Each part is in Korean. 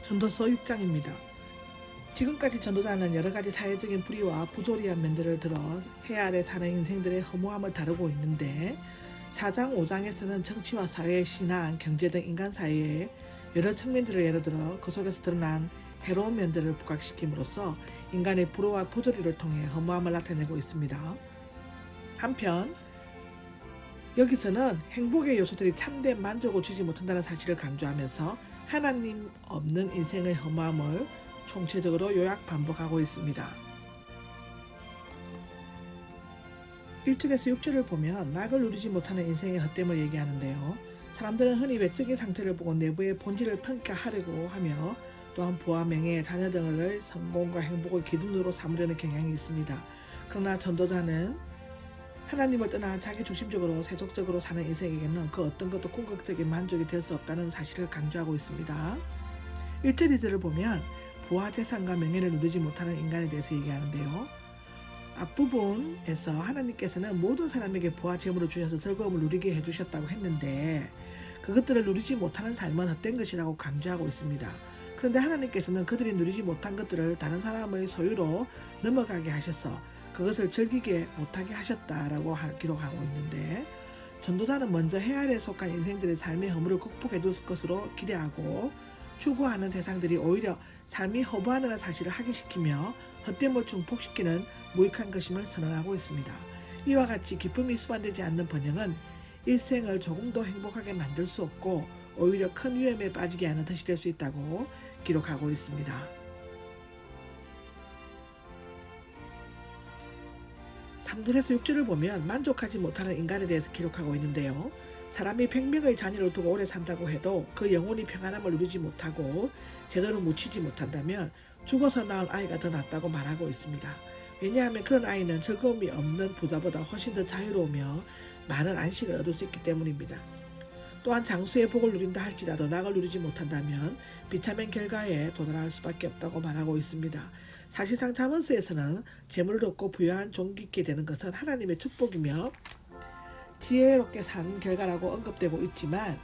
전도서 6장입니다. 지금까지 전도자는 여러 가지 사회적인 불의와 부조리한 면들을 들어 해 아래 사는 인생들의 허무함을 다루고 있는데 4장, 5장에서는 정치와 사회, 신앙, 경제 등 인간 사회의 여러 측면들을 예로 들어 그 속에서 드러난 해로운 면들을 부각시킴으로써 인간의 불의와 부조리를 통해 허무함을 나타내고 있습니다. 한편 여기서는 행복의 요소들이 참된 만족을 주지 못한다는 사실을 강조하면서 하나님 없는 인생의 허무함을 총체적으로 요약 반복하고 있습니다. 1절에서 6절을 보면 낙을 누리지 못하는 인생의 헛됨을 얘기하는데요. 사람들은 흔히 외적인 상태를 보고 내부의 본질을 평가하려고 하며 또한 부와 명예, 자녀 등을 성공과 행복을 기준으로 삼으려는 경향이 있습니다. 그러나 전도자는 하나님을 떠나 자기 중심적으로 세속적으로 사는 인생에게는 그 어떤 것도 궁극적인 만족이 될 수 없다는 사실을 강조하고 있습니다. 1절 2절을 보면 부와 재산과 명예를 누리지 못하는 인간에 대해서 얘기하는데요. 앞부분에서 하나님께서는 모든 사람에게 부와 재물을 주셔서 즐거움을 누리게 해주셨다고 했는데 그것들을 누리지 못하는 삶은 헛된 것이라고 강조하고 있습니다. 그런데 하나님께서는 그들이 누리지 못한 것들을 다른 사람의 소유로 넘어가게 하셔서 그것을 즐기게 못하게 하셨다라고 기록하고 있는데 전도자는 먼저 해 아래에 속한 인생들의 삶의 허물을 극복해 줄 것으로 기대하고 추구하는 대상들이 오히려 삶이 허무하다는 사실을 확인시키며 헛됨을 증폭시키는 무익한 것임을 선언하고 있습니다. 이와 같이 기쁨이 수반되지 않는 번영은 일생을 조금 더 행복하게 만들 수 없고 오히려 큰 위험에 빠지게 하는 덫이 될 수 있다고 기록하고 있습니다. 3절에서 6절을 보면 만족하지 못하는 인간에 대해서 기록하고 있는데요. 사람이 100명의 자녀를 두고 오래 산다고 해도 그 영혼이 평안함을 누리지 못하고 제대로 묻히지 못한다면 죽어서 낳은 아이가 더 낫다고 말하고 있습니다. 왜냐하면 그런 아이는 즐거움이 없는 부자보다 훨씬 더 자유로우며 많은 안식을 얻을 수 있기 때문입니다. 또한 장수의 복을 누린다 할지라도 낙을 누리지 못한다면 비참한 결과에 도달할 수밖에 없다고 말하고 있습니다. 사실상 잠언서에서는 재물을 얻고 부유한 종기 있게 되는 것은 하나님의 축복이며 지혜롭게 산 결과라고 언급되고 있지만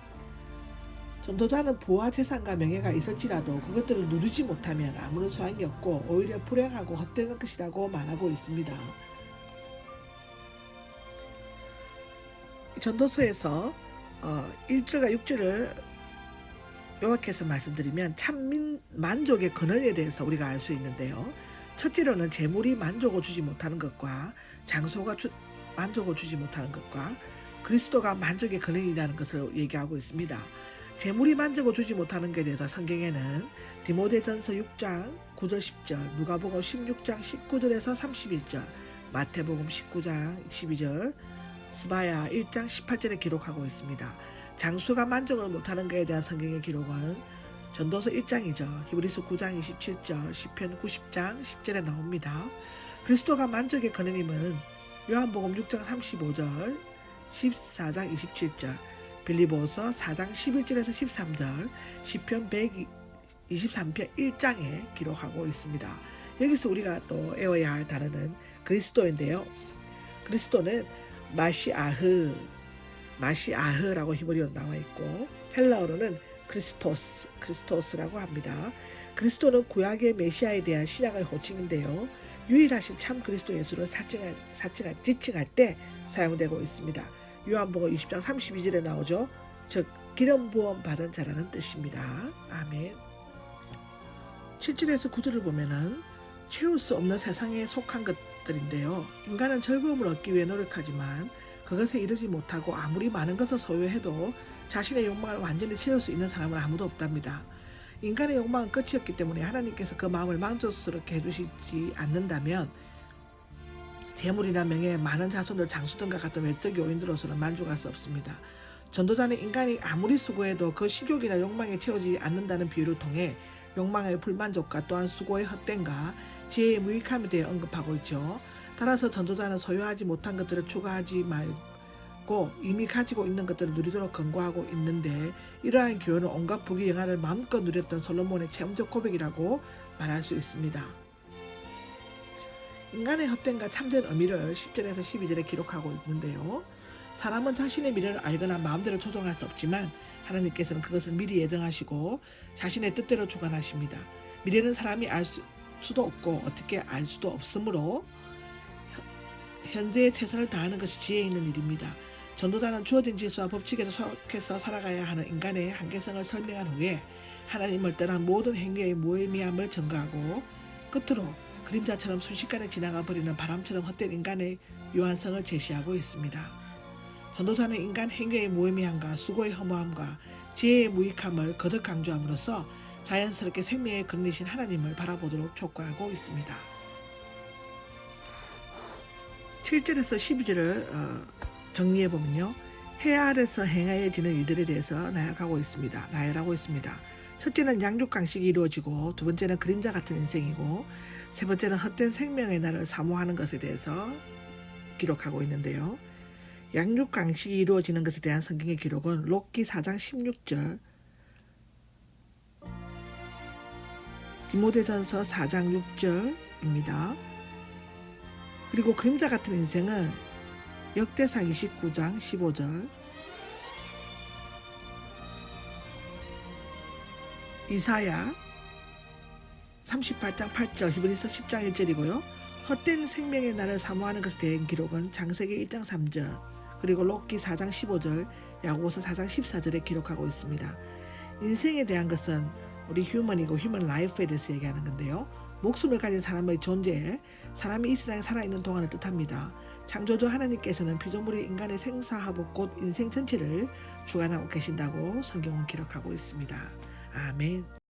전도자는 부와 재산과 명예가 있을지라도 그것들을 누리지 못하면 아무런 소용이 없고 오히려 불행하고 헛된 것이라고 말하고 있습니다. 전도서에서 1절과 6절을 요약해서 말씀드리면 참 만족의 근원에 대해서 우리가 알 수 있는데요. 첫째로는 재물이 만족을 주지 못하는 것과 장소가 만족을 주지 못하는 것과 그리스도가 만족의 근원이라는 것을 얘기하고 있습니다. 재물이 만족을 주지 못하는 것에 대해서 성경에는 디모데전서 6장 9절 10절, 누가복음 16장 19절에서 31절, 마태복음 19장 12절, 스바야 1장 18절에 기록하고 있습니다. 장수가 만족을 못하는 것에 대한 성경의 기록은 전도서 1장이죠. 히브리서 9장 27절, 시편 90장 10절에 나옵니다. 그리스도가 만족의 근원임은 요한복음 6장 35절, 14장 27절, 빌립보서 4장 11절에서 13절, 시편 123편 1장에 기록하고 있습니다. 여기서 우리가 또 외워야 할 단어는 그리스도인데요. 그리스도는 마시아흐라고 히브리어로 나와 있고 헬라어로는 크리스토스라고 합니다. 그리스도는 구약의 메시아에 대한 신약의 호칭인데요. 유일하신 참 그리스도 예수를 지칭할 때 사용되고 있습니다. 요한복음 20장 32절에 나오죠. 즉 기름 부음 받은 자라는 뜻입니다. 아멘. 7절에서 9절을 보면은 채울 수 없는 세상에 속한 것들인데요. 인간은 즐거움을 얻기 위해 노력하지만 그것에 이르지 못하고 아무리 많은 것을 소유해도 자신의 욕망을 완전히 채울 수 있는 사람은 아무도 없답니다. 인간의 욕망은 끝이 없기 때문에 하나님께서 그 마음을 만족스럽게 해주시지 않는다면 재물이나 명예, 많은 자손들, 장수 등과 같은 외적 요인들로서는 만족할 수 없습니다. 전도자는 인간이 아무리 수고해도 그 식욕이나 욕망에 채워지지 않는다는 비유를 통해 욕망의 불만족과 또한 수고의 헛됨과 지혜의 무익함에 대해 언급하고 있죠. 따라서 전도자는 소유하지 못한 것들을 추구하지 말고 이미 가지고 있는 것들을 누리도록 권고하고 있는데 이러한 교훈은 온갖 부귀 영화를 마음껏 누렸던 솔로몬의 체험적 고백이라고 말할 수 있습니다. 인간의 헛됨과 참된 의미를 10절에서 12절에 기록하고 있는데요. 사람은 자신의 미래를 알거나 마음대로 조종할 수 없지만 하나님께서는 그것을 미리 예정하시고 자신의 뜻대로 주관하십니다. 미래는 사람이 알 수도 없고 어떻게 알 수도 없으므로 현재에 최선을 다하는 것이 지혜 있는 일입니다. 전도자는 주어진 질서와 법칙에서 속해서 살아가야 하는 인간의 한계성을 설명한 후에 하나님을 떠난 모든 행위의 무의미함을 전가하고 끝으로 그림자처럼 순식간에 지나가 버리는 바람처럼 헛된 인간의 유한성을 제시하고 있습니다. 전도자는 인간 행위의 무의미함과 수고의 허무함과 지혜의 무익함을 거듭 강조함으로써 자연스럽게 생명의 근원이신 하나님을 바라보도록 촉구하고 있습니다. 7절에서 12절을 정리해보면요. 해 아래서 행하여지는 일들에 대해서 나열하고 있습니다. 첫째는 양육강식이 이루어지고 두 번째는 그림자 같은 인생이고 세 번째는 헛된 생명의 날을 사모하는 것에 대해서 기록하고 있는데요. 양육강식이 이루어지는 것에 대한 성경의 기록은 록기 4장 16절, 디모데전서 4장 6절입니다. 그리고 그림자 같은 인생은 역대상 29장 15절, 이사야 38장 8절, 히브리서 10장 1절이고요. 헛된 생명의 날을 사모하는 것에 대한 기록은 창세기 1장 3절, 그리고 록기 4장 15절, 야고보서 4장 14절에 기록하고 있습니다. 인생에 대한 것은 우리 휴먼이고 휴먼 라이프에 대해서 얘기하는 건데요. 목숨을 가진 사람의 존재, 사람이 이 세상에 살아있는 동안을 뜻합니다. 창조주 하나님께서는 피조물의 인간의 생사화복 곧 인생 전체를 주관하고 계신다고 성경은 기록하고 있습니다. 아멘.